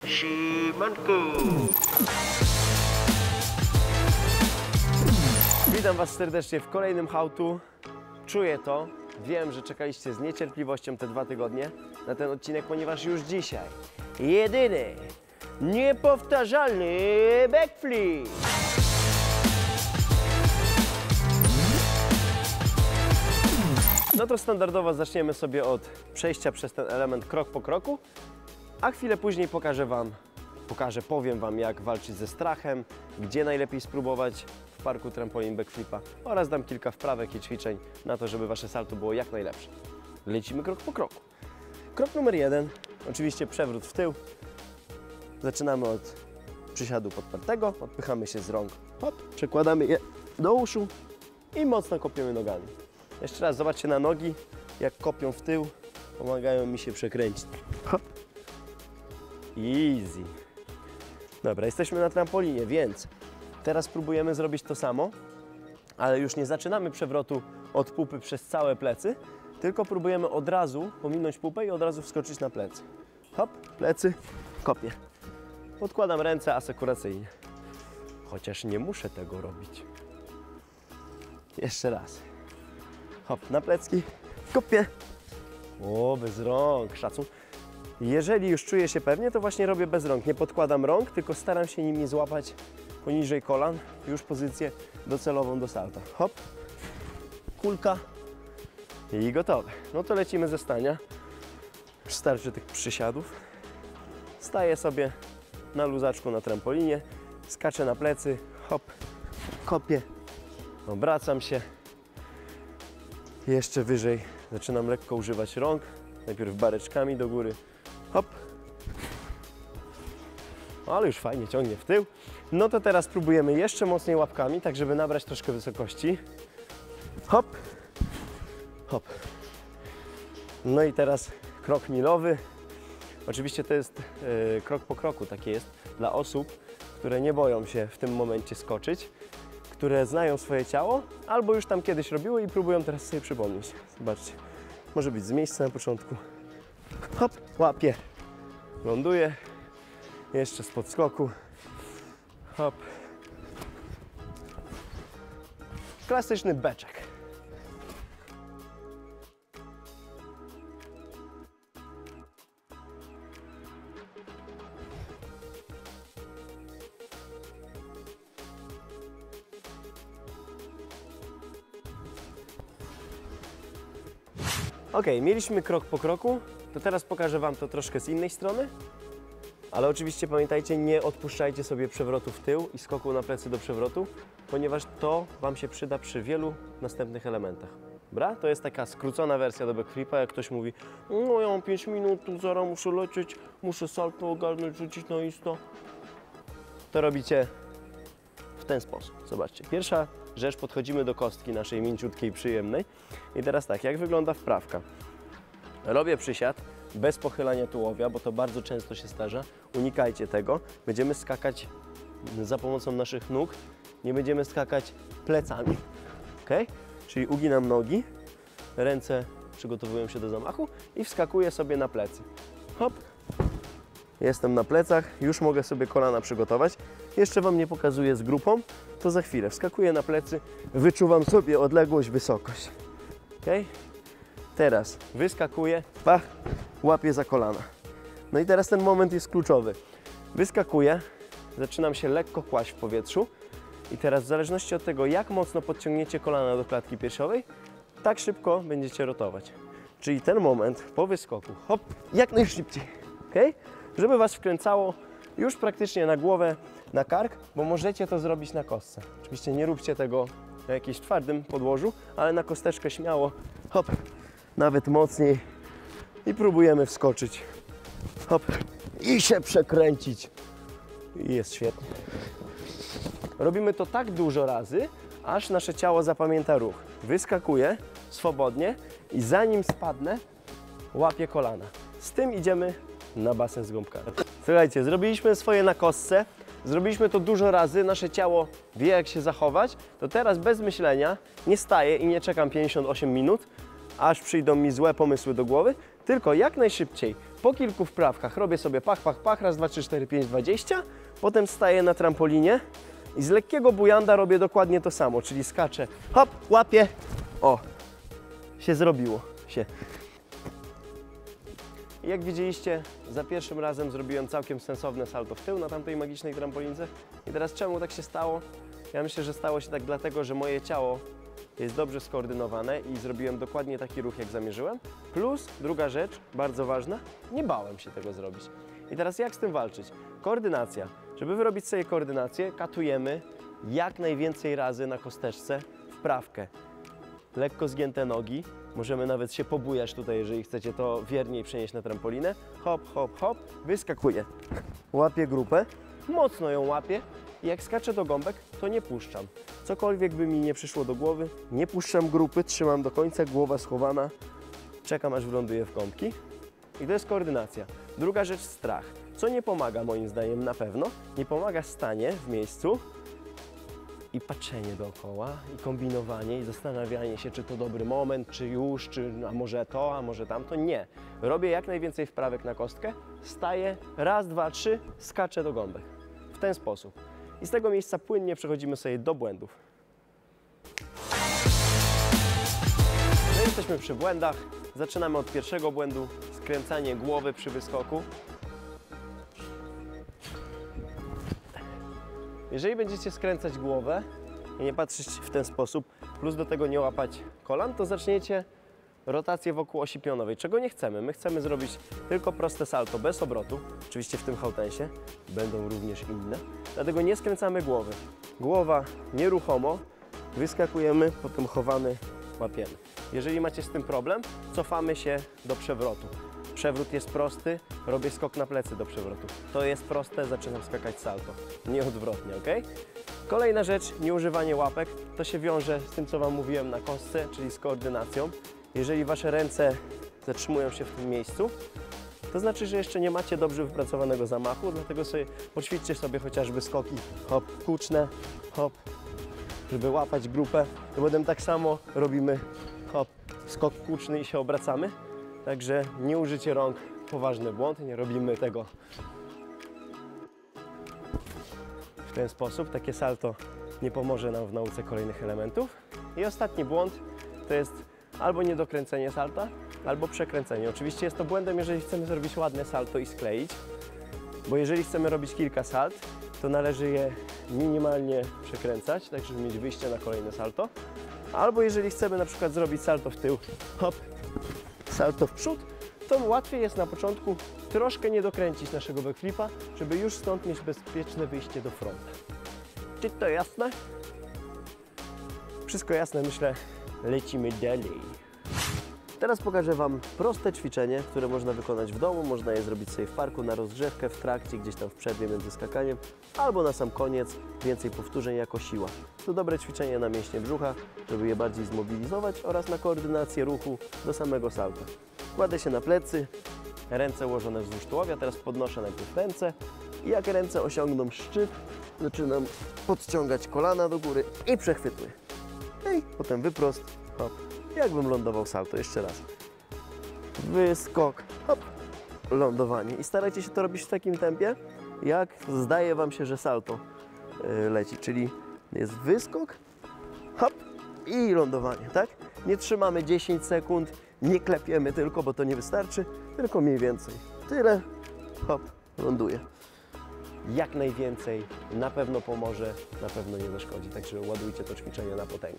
Siemanko! Witam Was serdecznie w kolejnym How To. Czuję to, wiem, że czekaliście z niecierpliwością te 2 tygodnie na ten odcinek, ponieważ już dzisiaj jedyny, niepowtarzalny backflip! No to standardowo zaczniemy sobie od przejścia przez ten element krok po kroku, a chwilę później powiem Wam, jak walczyć ze strachem, gdzie najlepiej spróbować w parku trampolin backflipa oraz dam kilka wprawek i ćwiczeń na to, żeby Wasze salto było jak najlepsze. Lecimy krok po kroku. Krok numer 1, oczywiście przewrót w tył. Zaczynamy od przysiadu podpartego, odpychamy się z rąk, hop, przekładamy je do uszu i mocno kopiemy nogami. Jeszcze raz zobaczcie na nogi, jak kopią w tył, pomagają mi się przekręcić. Hop. Easy. Dobra, jesteśmy na trampolinie, więc teraz próbujemy zrobić to samo, ale już nie zaczynamy przewrotu od pupy przez całe plecy, tylko próbujemy od razu pominąć pupę i od razu wskoczyć na plecy. Hop, plecy, kopię. Podkładam ręce asekuracyjnie. Chociaż nie muszę tego robić. Jeszcze raz. Hop, na plecki, kopię. O, bez rąk, szacun. Jeżeli już czuję się pewnie, to właśnie robię bez rąk. Nie podkładam rąk, tylko staram się nimi złapać poniżej kolan, już pozycję docelową do salta. Hop, kulka i gotowe. No to lecimy ze stania. Już starczy tych przysiadów. Staję sobie na luzaczku na trampolinie, skaczę na plecy, hop, kopię, obracam się. Jeszcze wyżej zaczynam lekko używać rąk, najpierw bareczkami do góry, hop, ale już fajnie ciągnie w tył. No to teraz próbujemy jeszcze mocniej łapkami, tak żeby nabrać troszkę wysokości, hop, hop. No i teraz krok milowy. Oczywiście to jest krok po kroku, takie jest dla osób, które nie boją się w tym momencie skoczyć, które znają swoje ciało, albo już tam kiedyś robiły i próbują teraz sobie przypomnieć. Zobaczcie, może być z miejsca na początku. Hop, łapię, ląduję, jeszcze z podskoku, hop. Klasyczny beczek. Ok, mieliśmy krok po kroku, to teraz pokażę Wam to troszkę z innej strony, ale oczywiście pamiętajcie, nie odpuszczajcie sobie przewrotu w tył i skoku na plecy do przewrotu, ponieważ to Wam się przyda przy wielu następnych elementach. Dobra? To jest taka skrócona wersja do backflipa, jak ktoś mówi, no ja mam 5 minut, tu zaraz muszę lecieć, muszę salto ogarnąć, rzucić na isto. To robicie w ten sposób. Zobaczcie, pierwsza rzecz, podchodzimy do kostki naszej mięciutkiej, przyjemnej. I teraz tak, jak wygląda wprawka? Robię przysiad bez pochylania tułowia, bo to bardzo często się zdarza. Unikajcie tego. Będziemy skakać za pomocą naszych nóg. Nie będziemy skakać plecami. Ok? Czyli uginam nogi, ręce przygotowują się do zamachu i wskakuję sobie na plecy. Hop. Jestem na plecach, już mogę sobie kolana przygotować. Jeszcze Wam nie pokazuję z grupą, to za chwilę. Wskakuję na plecy, wyczuwam sobie odległość, wysokość. Okay? Teraz wyskakuję, pach, łapię za kolana. No i teraz ten moment jest kluczowy. Wyskakuję, zaczynam się lekko kłaść w powietrzu i teraz w zależności od tego, jak mocno podciągniecie kolana do klatki piersiowej, tak szybko będziecie rotować. Czyli ten moment po wyskoku, hop, jak najszybciej. Okay? Żeby Was wkręcało już praktycznie na głowę, na kark, bo możecie to zrobić na kostce. Oczywiście nie róbcie tego na jakimś twardym podłożu, ale na kosteczkę śmiało, hop, nawet mocniej i próbujemy wskoczyć, hop, i się przekręcić i jest świetnie. Robimy to tak dużo razy, aż nasze ciało zapamięta ruch. Wyskakuję swobodnie i zanim spadnę, łapię kolana. Z tym idziemy na basen z gąbkami. Słuchajcie, zrobiliśmy swoje na kostce, zrobiliśmy to dużo razy, nasze ciało wie, jak się zachować, to teraz bez myślenia nie staję i nie czekam 58 minut, aż przyjdą mi złe pomysły do głowy, tylko jak najszybciej Po kilku wprawkach robię sobie pach, pach, pach, raz, 2, 3, 4, 5, 20. Potem staję na trampolinie i z lekkiego bujanda robię dokładnie to samo, czyli skaczę, hop, łapię, o, się zrobiło, się. I jak widzieliście, za pierwszym razem zrobiłem całkiem sensowne salto w tył na tamtej magicznej trampolince. I teraz czemu tak się stało? Ja myślę, że stało się tak dlatego, że moje ciało jest dobrze skoordynowane i zrobiłem dokładnie taki ruch, jak zamierzyłem. Plus, druga rzecz, bardzo ważna, nie bałem się tego zrobić. I teraz jak z tym walczyć? Koordynacja. Żeby wyrobić sobie koordynację, katujemy jak najwięcej razy na kosteczce wprawkę. Lekko zgięte nogi, możemy nawet się pobujać tutaj, jeżeli chcecie to wierniej przenieść na trampolinę. Hop, hop, hop, wyskakuję. Łapię grupę, mocno ją łapię i jak skaczę do gąbek, to nie puszczam. Cokolwiek by mi nie przyszło do głowy, nie puszczam grupy, trzymam do końca, głowa schowana, czekam aż wyląduję w gąbki. I to jest koordynacja. Druga rzecz, strach. Co nie pomaga moim zdaniem na pewno, nie pomaga stanie w miejscu i patrzenie dookoła, i kombinowanie, i zastanawianie się, czy to dobry moment, czy już, czy a może to, a może tamto. Nie. Robię jak najwięcej wprawek na kostkę, staję, raz, dwa, trzy, skaczę do gąbek. W ten sposób. I z tego miejsca płynnie przechodzimy sobie do błędów. No i jesteśmy przy błędach. Zaczynamy od pierwszego błędu, skręcanie głowy przy wyskoku. Jeżeli będziecie skręcać głowę i nie patrzeć w ten sposób, plus do tego nie łapać kolan, to zaczniecie rotację wokół osi pionowej, czego nie chcemy. My chcemy zrobić tylko proste salto bez obrotu, oczywiście w tym hałtensie, będą również inne, dlatego nie skręcamy głowy. Głowa nieruchomo, wyskakujemy, potem chowamy, łapiemy. Jeżeli macie z tym problem, cofamy się do przewrotu. Przewrót jest prosty, robię skok na plecy do przewrotu. To jest proste, zaczynam skakać salto. Nie odwrotnie, ok? Kolejna rzecz, nieużywanie łapek. To się wiąże z tym, co Wam mówiłem na kostce, czyli z koordynacją. Jeżeli Wasze ręce zatrzymują się w tym miejscu, to znaczy, że jeszcze nie macie dobrze wypracowanego zamachu, dlatego sobie poćwiczcie sobie chociażby skoki hop, kuczne, hop, żeby łapać grupę. I potem tak samo robimy hop, skok kuczny i się obracamy. Także nie użycie rąk, poważny błąd, nie robimy tego w ten sposób. Takie salto nie pomoże nam w nauce kolejnych elementów. I ostatni błąd to jest albo niedokręcenie salta, albo przekręcenie. Oczywiście jest to błędem, jeżeli chcemy zrobić ładne salto i skleić, bo jeżeli chcemy robić kilka salt, to należy je minimalnie przekręcać, tak żeby mieć wyjście na kolejne salto. Albo jeżeli chcemy na przykład zrobić salto w tył, hop, salto w przód, to łatwiej jest na początku troszkę nie dokręcić naszego backflipa, żeby już stąd mieć bezpieczne wyjście do fronta. Czy to jasne? Wszystko jasne, myślę, lecimy dalej. Teraz pokażę Wam proste ćwiczenie, które można wykonać w domu. Można je zrobić sobie w parku na rozgrzewkę, w trakcie, gdzieś tam w przerwie między skakaniem, albo na sam koniec, więcej powtórzeń jako siła. To dobre ćwiczenie na mięśnie brzucha, żeby je bardziej zmobilizować oraz na koordynację ruchu do samego salta. Kładę się na plecy, ręce ułożone wzdłuż tułowia, teraz podnoszę najpierw ręce i jak ręce osiągną szczyt, zaczynam podciągać kolana do góry i przechwytuję. I potem wyprost, hop. Jakbym lądował salto, jeszcze raz. Wyskok, hop, lądowanie. I starajcie się to robić w takim tempie, jak zdaje Wam się, że salto leci. Czyli jest wyskok, hop i lądowanie, tak? Nie trzymamy 10 sekund, nie klepiemy tylko, bo to nie wystarczy, tylko mniej więcej. Tyle, hop, ląduje. Jak najwięcej, na pewno pomoże, na pewno nie zaszkodzi. Także ładujcie to ćwiczenie na potęgę.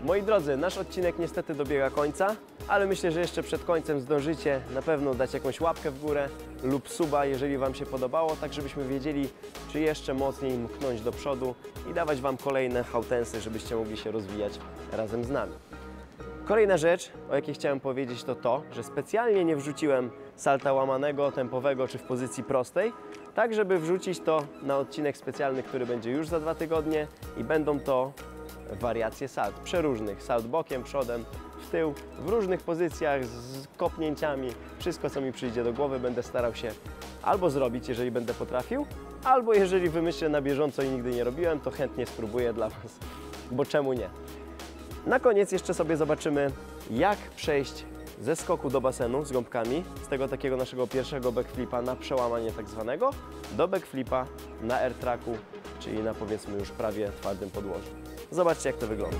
Moi drodzy, nasz odcinek niestety dobiega końca, ale myślę, że jeszcze przed końcem zdążycie na pewno dać jakąś łapkę w górę lub suba, jeżeli Wam się podobało, tak żebyśmy wiedzieli, czy jeszcze mocniej mknąć do przodu i dawać Wam kolejne hałtensy, żebyście mogli się rozwijać razem z nami. Kolejna rzecz, o jakiej chciałem powiedzieć, to to, że specjalnie nie wrzuciłem salta łamanego, tempowego czy w pozycji prostej, tak żeby wrzucić to na odcinek specjalny, który będzie już za 2 tygodnie i będą to wariacje salt, przeróżnych, salt bokiem, przodem, w tył, w różnych pozycjach, z kopnięciami, wszystko co mi przyjdzie do głowy będę starał się albo zrobić, jeżeli będę potrafił, albo jeżeli wymyślę na bieżąco i nigdy nie robiłem, to chętnie spróbuję dla Was, bo czemu nie. Na koniec jeszcze sobie zobaczymy, jak przejść ze skoku do basenu z gąbkami, z tego takiego naszego pierwszego backflipa na przełamanie tak zwanego, do backflipa na airtracku, czyli na powiedzmy już prawie twardym podłożu. Zobaczcie, jak to wygląda.